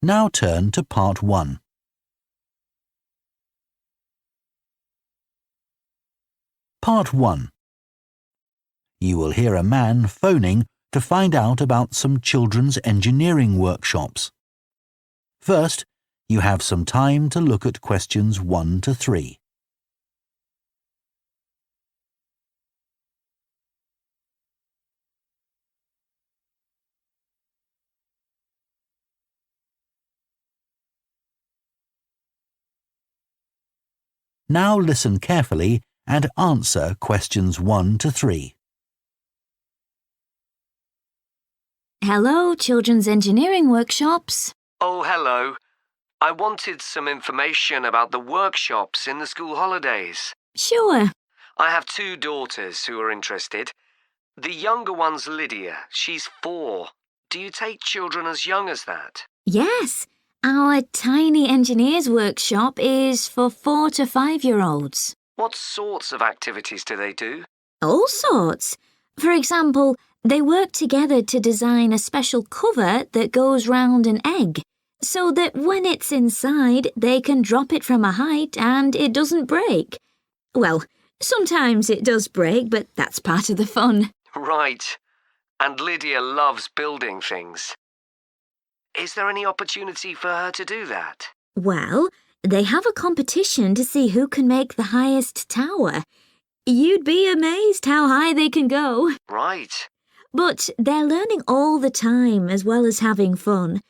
Now turn to Part 1. Part 1. You will hear a man phoning to find out about some children's engineering workshops. First, you have some time to look at questions 1 to 3. Now listen carefully and answer questions 1 to 3. Hello, Children's Engineering Workshops. Oh, hello. I wanted some information about the workshops in the school holidays. Sure. I have 2 daughters who are interested. The younger one's Lydia. She's 4. Do you take children as young as that? Yes, our Tiny Engineers Workshop is for 4 to 5-year-olds. What sorts of activities do they do? All sorts. For example, they work together to design a special cover that goes round an egg, so that when it's inside, they can drop it from a height and it doesn't break. Well, sometimes it does break, but that's part of the fun. Right. And Lydia loves building things. Is there any opportunity for her to do that? Well, they have a competition to see who can make the highest tower. You'd be amazed how high they can go. Right. But they're learning all the time as well as having fun.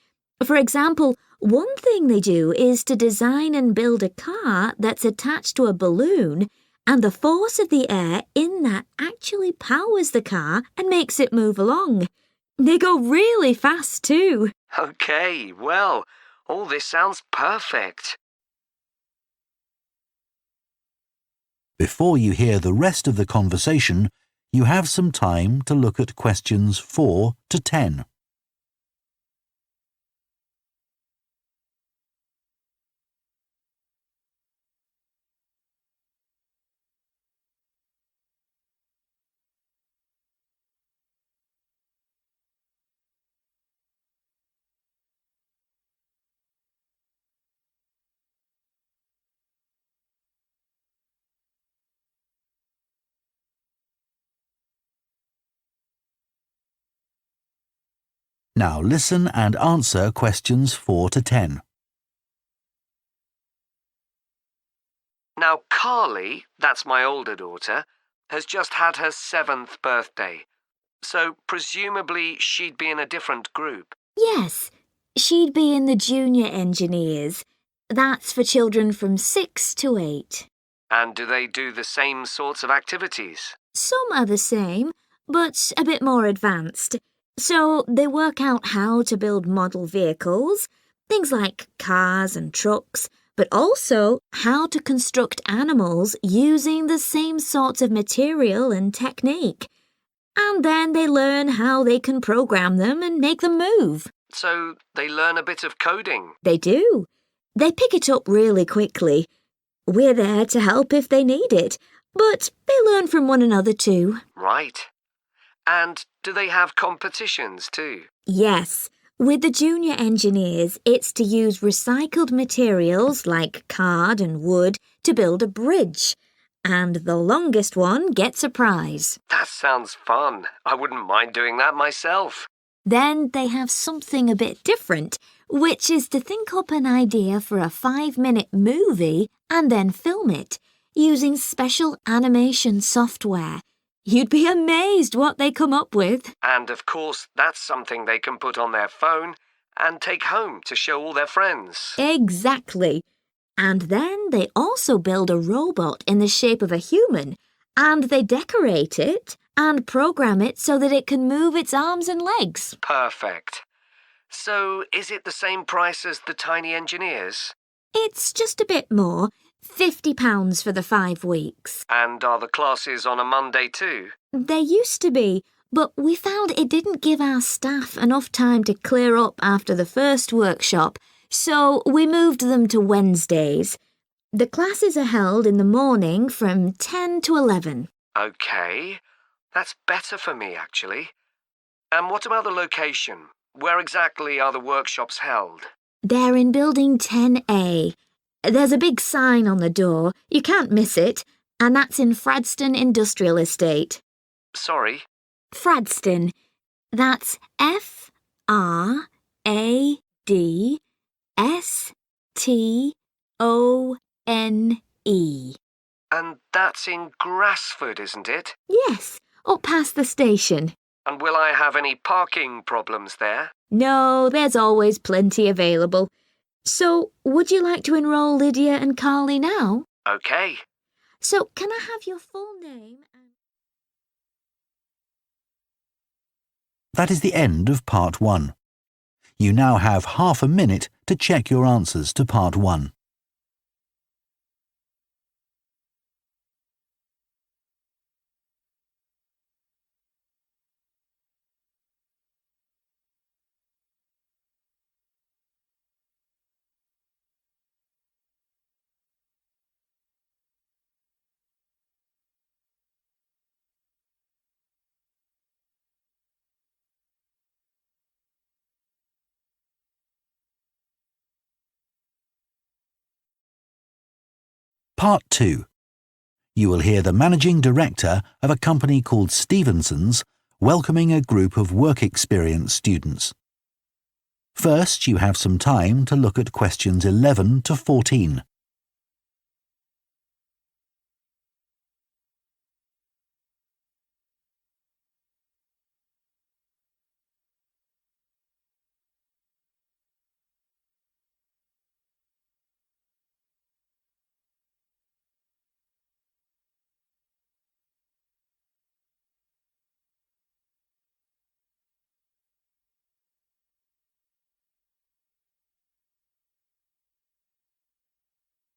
For example, one thing they do is to design and build a car that's attached to a balloon, and the force of the air in that actually powers the car and makes it move along. They go really fast too. OK, well, all this sounds perfect. Before you hear the rest of the conversation, you have some time to look at questions 4 to 10. Now listen and answer questions 4 to 10. Now, Carly, that's my older daughter, has just had her 7th birthday. So presumably she'd be in a different group. Yes, she'd be in the Junior Engineers. That's for children from 6 to 8. And do they do the same sorts of activities? Some are the same, but a bit more advanced. So they work out how to build model vehicles, things like cars and trucks, but also how to construct animals using the same sorts of material and technique. And then they learn how they can program them and make them move. So they learn a bit of coding? They do. They pick it up really quickly. We're there to help if they need it, but they learn from one another too. Right. And do they have competitions too? Yes. With the Junior Engineers, it's to use recycled materials like card and wood to build a bridge. And the longest one gets a prize. That sounds fun. I wouldn't mind doing that myself. Then they have something a bit different, which is to think up an idea for a 5-minute movie and then film it, using special animation software. You'd be amazed what they come up with. And of course, that's something they can put on their phone and take home to show all their friends. Exactly. And then they also build a robot in the shape of a human, and they decorate it and program it so that it can move its arms and legs. Perfect. So is it the same price as the Tiny Engineers? It's just a bit more. £50 for the 5 weeks. And are the classes on a Monday too? They used to be, but we found it didn't give our staff enough time to clear up after the first workshop, so we moved them to Wednesdays. The classes are held in the morning from 10 to 11. OK, that's better for me, actually. And what about the location? Where exactly are the workshops held? They're in Building 10A. There's a big sign on the door. You can't miss it. And that's in Fradston Industrial Estate. Sorry? Fradston. That's F-R-A-D-S-T-O-N-E. And that's in Grassford, isn't it? Yes, up past the station. And will I have any parking problems there? No, there's always plenty available. So, would you like to enrol Lydia and Carly now? OK. So, can I have your full name and... That is the end of Part 1. You now have half a minute to check your answers to Part 1. Part 2. You will hear the Managing Director of a company called Stevenson's welcoming a group of work experience students. First, you have some time to look at questions 11 to 14.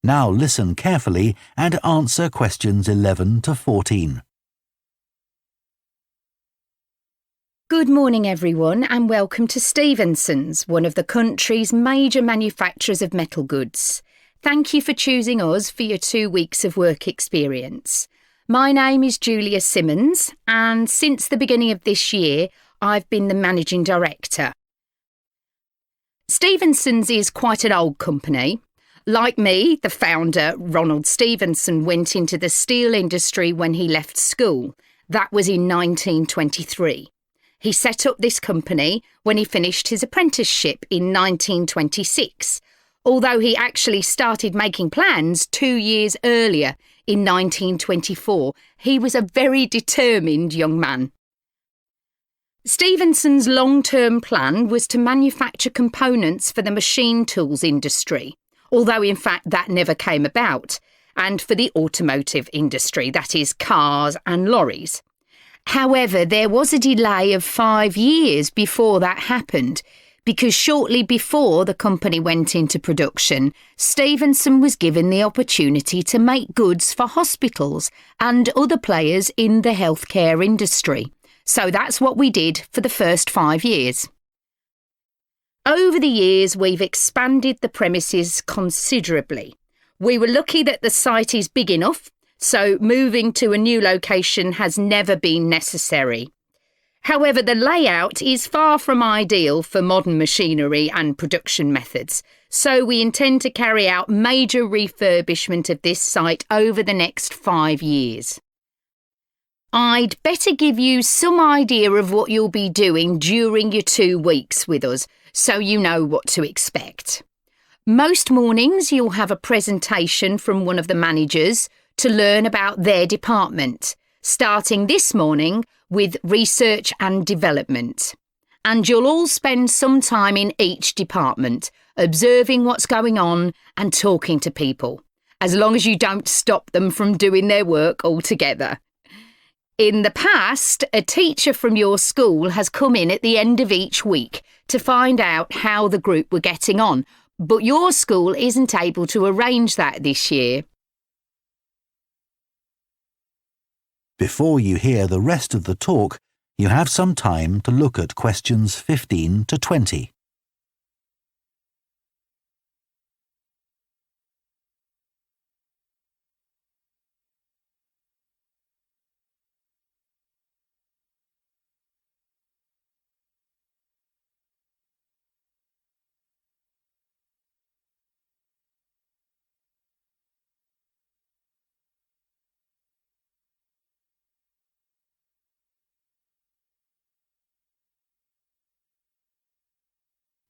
Now listen carefully and answer questions 11 to 14. Good morning everyone and welcome to Stevenson's, one of the country's major manufacturers of metal goods. Thank you for choosing us for your 2 weeks of work experience. My name is Julia Simmons and since the beginning of this year I've been the Managing Director. Stevenson's is quite an old company. Like me, the founder, Ronald Stevenson, went into the steel industry when he left school. That was in 1923. He set up this company when he finished his apprenticeship in 1926, although he actually started making plans 2 years earlier in 1924. He was a very determined young man. Stevenson's long-term plan was to manufacture components for the machine tools industry, although in fact that never came about, and for the automotive industry, that is cars and lorries. However, there was a delay of 5 years before that happened, because shortly before the company went into production, Stevenson was given the opportunity to make goods for hospitals and other players in the healthcare industry. So that's what we did for the first 5 years. Over the years, we've expanded the premises considerably. We were lucky that the site is big enough, so moving to a new location has never been necessary. However, the layout is far from ideal for modern machinery and production methods, so we intend to carry out major refurbishment of this site over the next 5 years. I'd better give you some idea of what you'll be doing during your 2 weeks with us, so you know what to expect. Most mornings you'll have a presentation from one of the managers to learn about their department, starting this morning with research and development. And you'll all spend some time in each department, observing what's going on and talking to people, as long as you don't stop them from doing their work altogether. In the past, a teacher from your school has come in at the end of each week to find out how the group were getting on, but your school isn't able to arrange that this year. Before you hear the rest of the talk, you have some time to look at questions 15 to 20.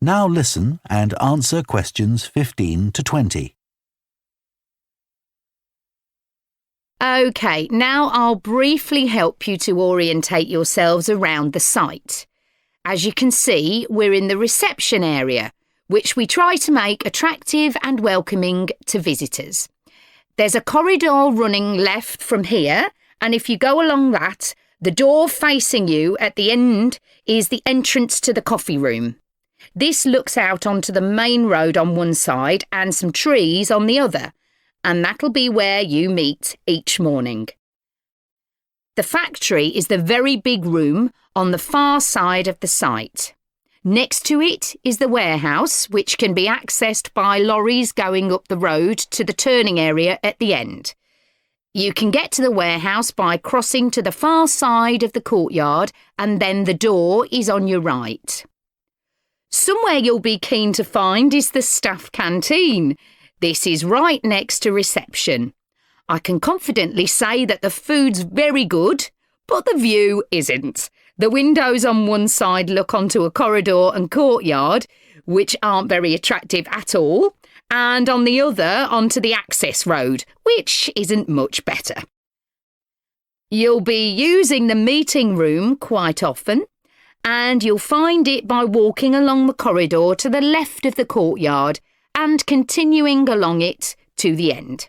Now listen and answer questions 15 to 20. OK, now I'll briefly help you to orientate yourselves around the site. As you can see, we're in the reception area, which we try to make attractive and welcoming to visitors. There's a corridor running left from here, and if you go along that, the door facing you at the end is the entrance to the coffee room. This looks out onto the main road on one side and some trees on the other, and that'll be where you meet each morning. The factory is the very big room on the far side of the site. Next to it is the warehouse, which can be accessed by lorries going up the road to the turning area at the end. You can get to the warehouse by crossing to the far side of the courtyard, and then the door is on your right. Somewhere you'll be keen to find is the staff canteen. This is right next to reception. I can confidently say that the food's very good, but the view isn't. The windows on one side look onto a corridor and courtyard, which aren't very attractive at all, and on the other onto the access road, which isn't much better. You'll be using the meeting room quite often, and you'll find it by walking along the corridor to the left of the courtyard and continuing along it to the end.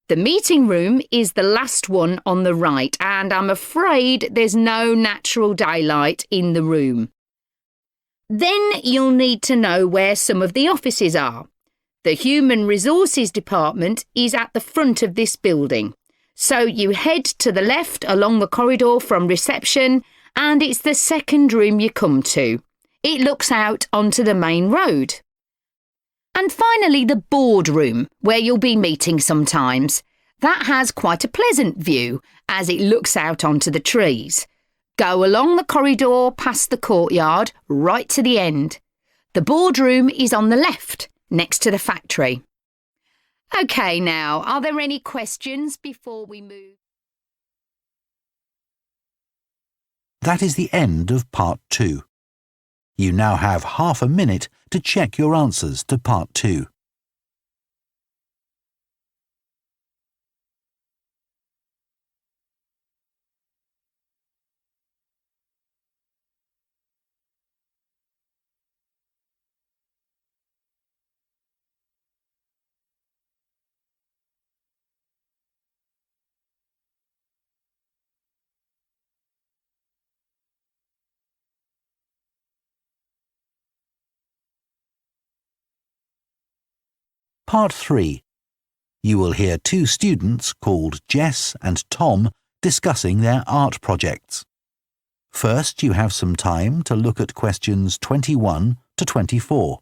The meeting room is the last one on the right, and I'm afraid there's no natural daylight in the room. Then you'll need to know where some of the offices are. The Human Resources Department is at the front of this building. So you head to the left along the corridor from reception, and it's the second room you come to. It looks out onto the main road. And finally, the boardroom, where you'll be meeting sometimes. That has quite a pleasant view, as it looks out onto the trees. Go along the corridor past the courtyard, right to the end. The boardroom is on the left, next to the factory. OK, now, are there any questions before we move? That is the end of Part 2. You now have half a minute to check your answers to Part 2. Part 3. You will hear two students called Jess and Tom discussing their art projects. First, you have some time to look at questions 21 to 24.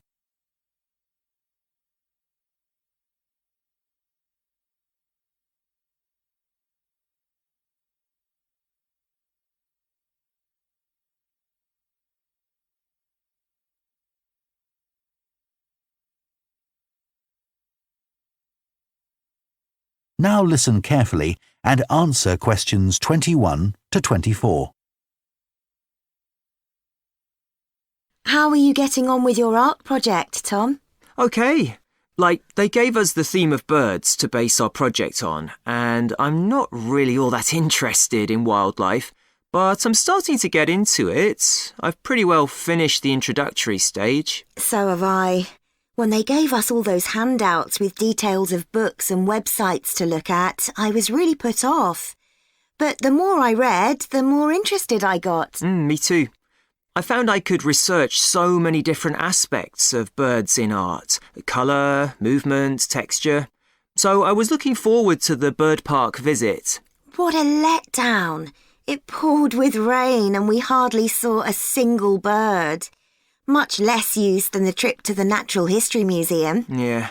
Now listen carefully and answer questions 21 to 24. How are you getting on with your art project, Tom? OK. They gave us the theme of birds to base our project on, and I'm not really all that interested in wildlife, but I'm starting to get into it. I've pretty well finished the introductory stage. So have I. When they gave us all those handouts with details of books and websites to look at, I was really put off. But the more I read, the more interested I got. Me too. I found I could research so many different aspects of birds in art. Colour, movement, texture. So I was looking forward to the bird park visit. What a letdown. It poured with rain and we hardly saw a single bird. Much less use than the trip to the Natural History Museum. Yeah.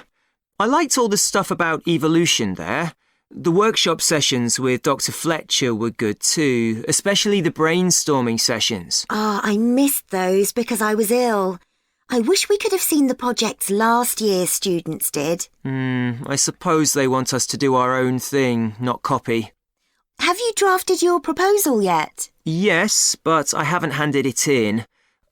I liked all the stuff about evolution there. The workshop sessions with Dr. Fletcher were good too, especially the brainstorming sessions. I missed those because I was ill. I wish we could have seen the projects last year's students did. I suppose they want us to do our own thing, not copy. Have you drafted your proposal yet? Yes, but I haven't handed it in.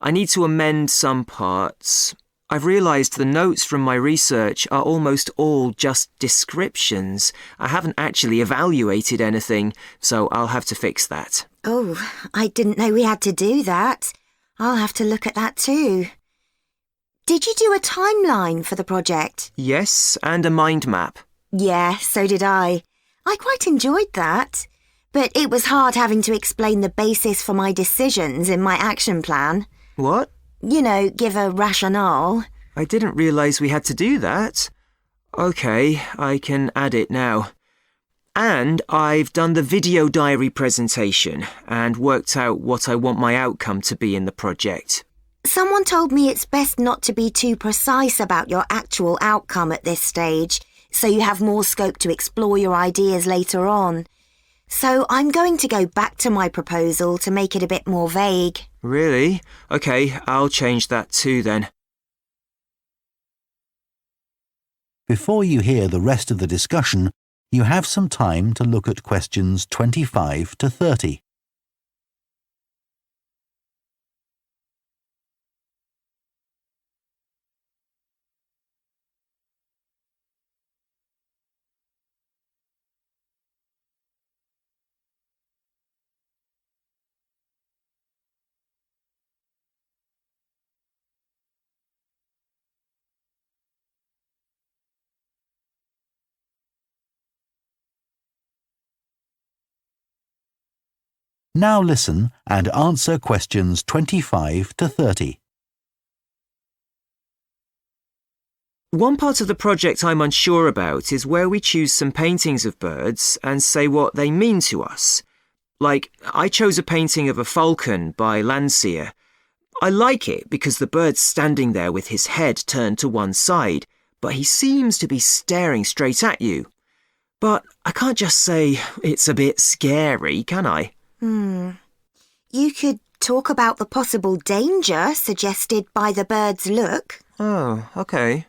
I need to amend some parts. I've realised the notes from my research are almost all just descriptions. I haven't actually evaluated anything, so I'll have to fix that. Oh, I didn't know we had to do that. I'll have to look at that too. Did you do a timeline for the project? Yes, and a mind map. Yeah, so did I. I quite enjoyed that. But it was hard having to explain the basis for my decisions in my action plan. What? You know, give a rationale. I didn't realise we had to do that. OK, I can add it now. And I've done the video diary presentation and worked out what I want my outcome to be in the project. Someone told me it's best not to be too precise about your actual outcome at this stage, so you have more scope to explore your ideas later on. So I'm going to go back to my proposal to make it a bit more vague. Really? OK, I'll change that too then. Before you hear the rest of the discussion, you have some time to look at questions 25 to 30. Now listen and answer questions 25 to 30. One part of the project I'm unsure about is where we choose some paintings of birds and say what they mean to us. Like, I chose a painting of a falcon by Landseer. I like it because the bird's standing there with his head turned to one side, but he seems to be staring straight at you. But I can't just say it's a bit scary, can I? You could talk about the possible danger suggested by the bird's look. Oh, OK.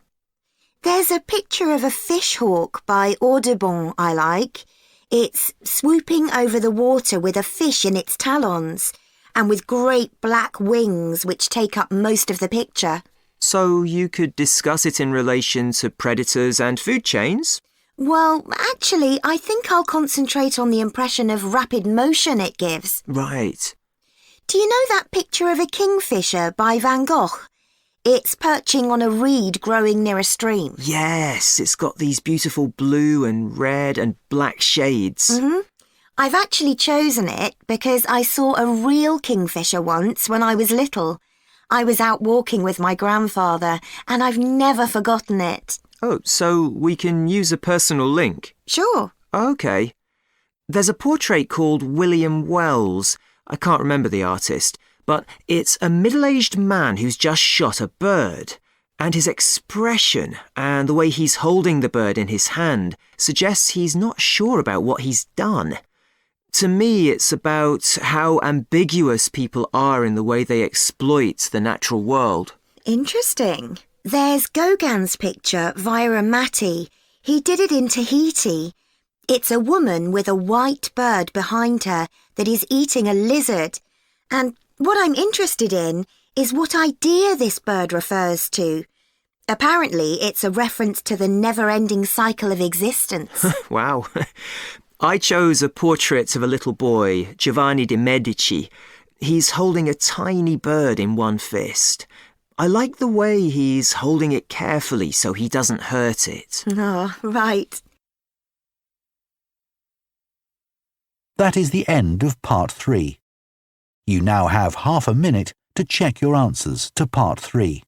There's a picture of a fish hawk by Audubon I like. It's swooping over the water with a fish in its talons and with great black wings which take up most of the picture. So you could discuss it in relation to predators and food chains? Well, actually, I think I'll concentrate on the impression of rapid motion it gives. Right. Do you know that picture of a kingfisher by Van Gogh? It's perching on a reed growing near a stream. Yes, it's got these beautiful blue and red and black shades. I've actually chosen it because I saw a real kingfisher once when I was little. I was out walking with my grandfather and I've never forgotten it. Oh, so we can use a personal link? Sure. OK. There's a portrait called William Wells. I can't remember the artist, but it's a middle-aged man who's just shot a bird. And his expression and the way he's holding the bird in his hand suggests he's not sure about what he's done. To me, it's about how ambiguous people are in the way they exploit the natural world. Interesting. There's Gauguin's picture via a Matty. He did it in Tahiti. It's a woman with a white bird behind her that is eating a lizard. And what I'm interested in is what idea this bird refers to. Apparently, it's a reference to the never-ending cycle of existence. Wow. I chose a portrait of a little boy, Giovanni de' Medici. He's holding a tiny bird in one fist. I like the way he's holding it carefully so he doesn't hurt it. Oh, right. That is the end of Part 3. You now have half a minute to check your answers to Part 3.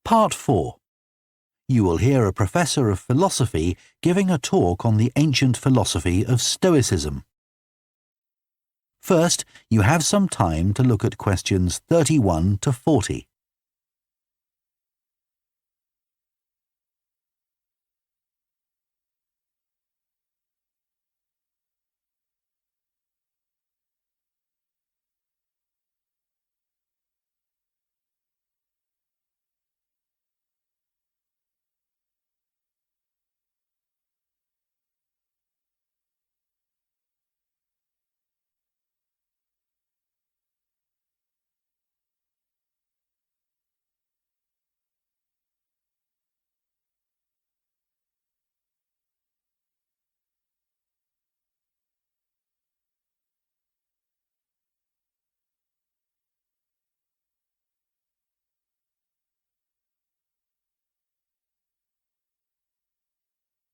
Part 4. You will hear a professor of philosophy giving a talk on the ancient philosophy of Stoicism. First, you have some time to look at questions 31 to 40.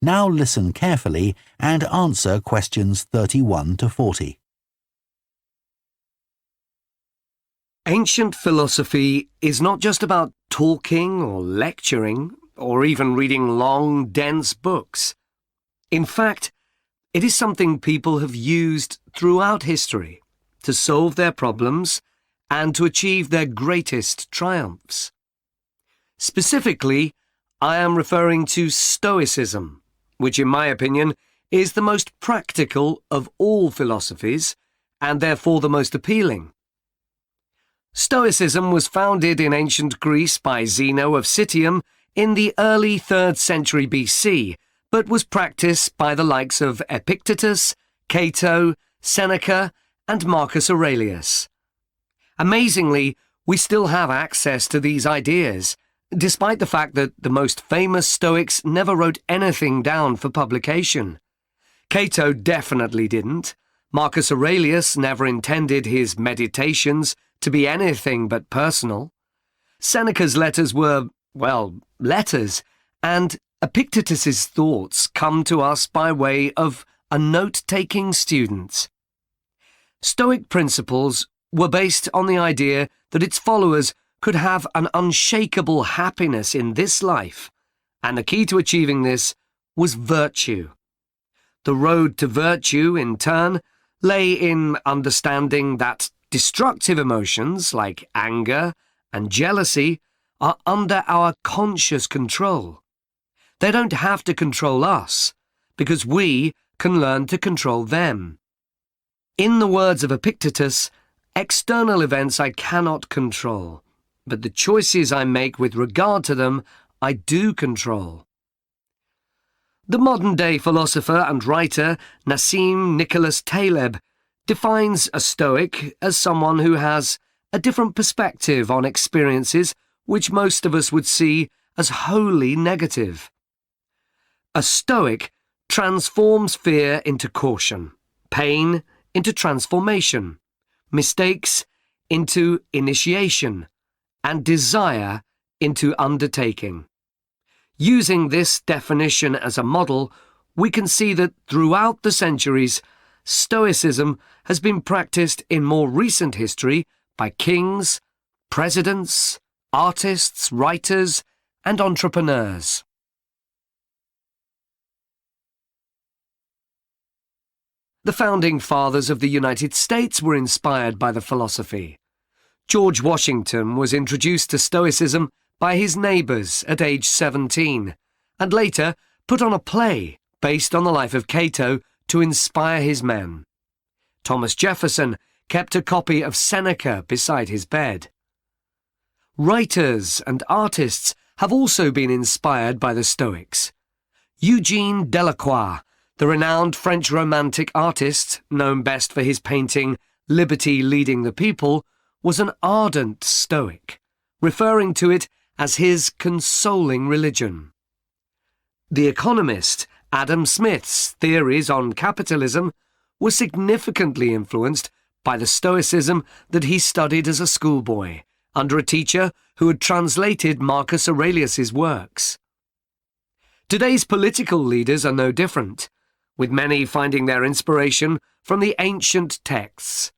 Now listen carefully and answer questions 31 to 40. Ancient philosophy is not just about talking or lecturing or even reading long, dense books. In fact, it is something people have used throughout history to solve their problems and to achieve their greatest triumphs. Specifically, I am referring to Stoicism, which in my opinion is the most practical of all philosophies and therefore the most appealing. Stoicism was founded in ancient Greece by Zeno of Citium in the early 3rd century BC, but was practiced by the likes of Epictetus, Cato, Seneca, and Marcus Aurelius. Amazingly, we still have access to these ideas, despite the fact that the most famous Stoics never wrote anything down for publication. Cato definitely didn't. Marcus Aurelius never intended his meditations to be anything but personal. Seneca's letters were, well, letters, and Epictetus's thoughts come to us by way of a note-taking student. Stoic principles were based on the idea that its followers could have an unshakable happiness in this life, and the key to achieving this was virtue. The road to virtue, in turn, lay in understanding that destructive emotions like anger and jealousy are under our conscious control. They don't have to control us, because we can learn to control them. In the words of Epictetus, external events I cannot control, but the choices I make with regard to them I do control. The modern-day philosopher and writer Nassim Nicholas Taleb defines a Stoic as someone who has a different perspective on experiences which most of us would see as wholly negative. A Stoic transforms fear into caution, pain into transformation, mistakes into initiation, and desire into undertaking. Using this definition as a model, we can see that throughout the centuries, Stoicism has been practiced in more recent history by kings, presidents, artists, writers, and entrepreneurs. The founding fathers of the United States were inspired by the philosophy. George Washington was introduced to Stoicism by his neighbours at age 17, and later put on a play based on the life of Cato to inspire his men. Thomas Jefferson kept a copy of Seneca beside his bed. Writers and artists have also been inspired by the Stoics. Eugene Delacroix, the renowned French Romantic artist, known best for his painting Liberty Leading the People, was an ardent Stoic, referring to it as his consoling religion. The economist Adam Smith's theories on capitalism were significantly influenced by the Stoicism that he studied as a schoolboy, under a teacher who had translated Marcus Aurelius's works. Today's political leaders are no different, with many finding their inspiration from the ancient texts.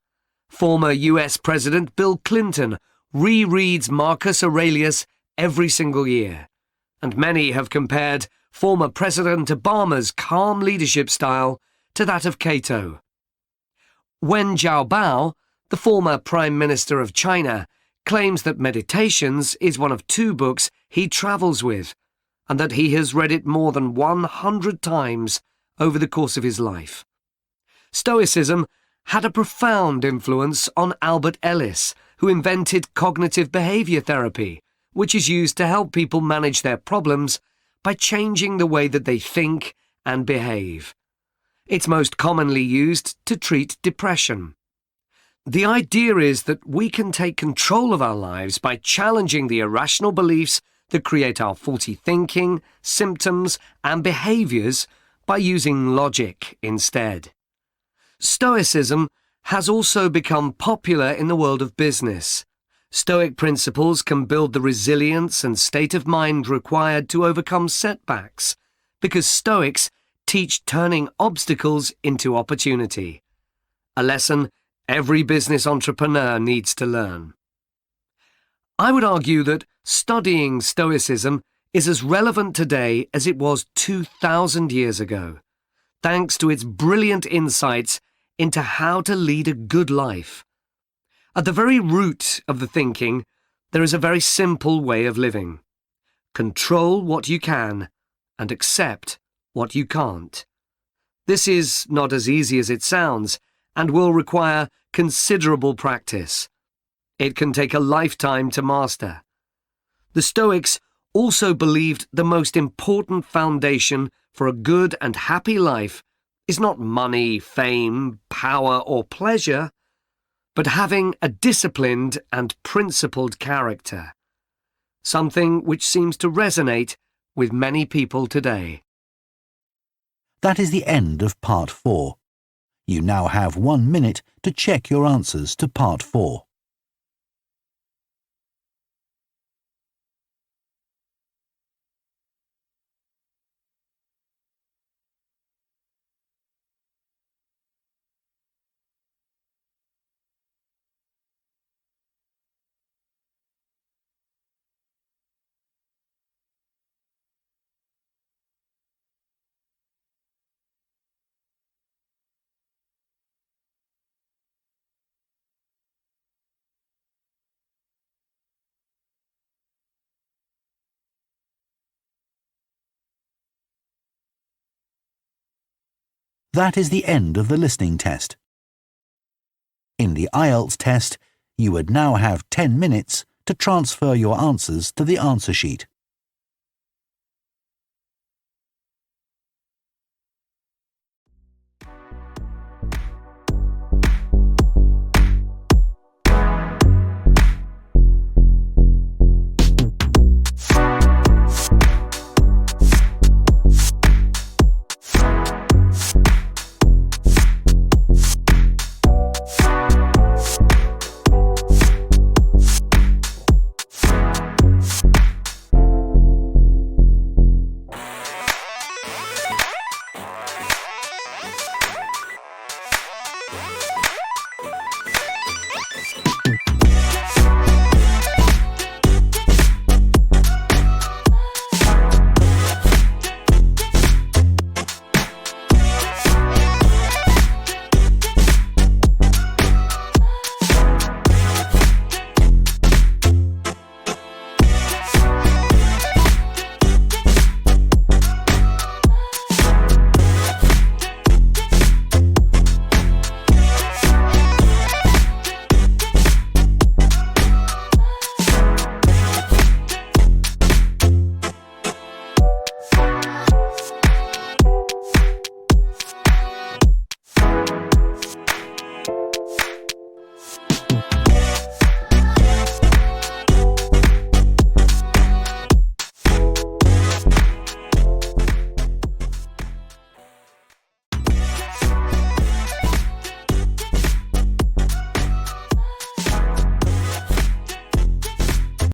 Former US President Bill Clinton rereads Marcus Aurelius every single year, and many have compared former President Obama's calm leadership style to that of Cato. Wen Jiabao, the former Prime Minister of China, claims that Meditations is one of 2 books he travels with, and that he has read it more than 100 times over the course of his life. Stoicism had a profound influence on Albert Ellis, who invented cognitive behavior therapy, which is used to help people manage their problems by changing the way that they think and behave. It's most commonly used to treat depression. The idea is that we can take control of our lives by challenging the irrational beliefs that create our faulty thinking, symptoms, and behaviors by using logic instead. Stoicism has also become popular in the world of business. Stoic principles can build the resilience and state of mind required to overcome setbacks, because Stoics teach turning obstacles into opportunity, a lesson every business entrepreneur needs to learn. I would argue that studying Stoicism is as relevant today as it was 2,000 years ago, thanks to its brilliant insights into how to lead a good life. At the very root of the thinking, there is a very simple way of living. Control what you can and accept what you can't. This is not as easy as it sounds and will require considerable practice. It can take a lifetime to master. The Stoics also believed the most important foundation for a good and happy life is not money, fame, power, or pleasure, but having a disciplined and principled character, something which seems to resonate with many people today. That is the end of Part 4. You now have 1 minute to check your answers to Part 4. That is the end of the listening test. In the IELTS test, you would now have 10 minutes to transfer your answers to the answer sheet.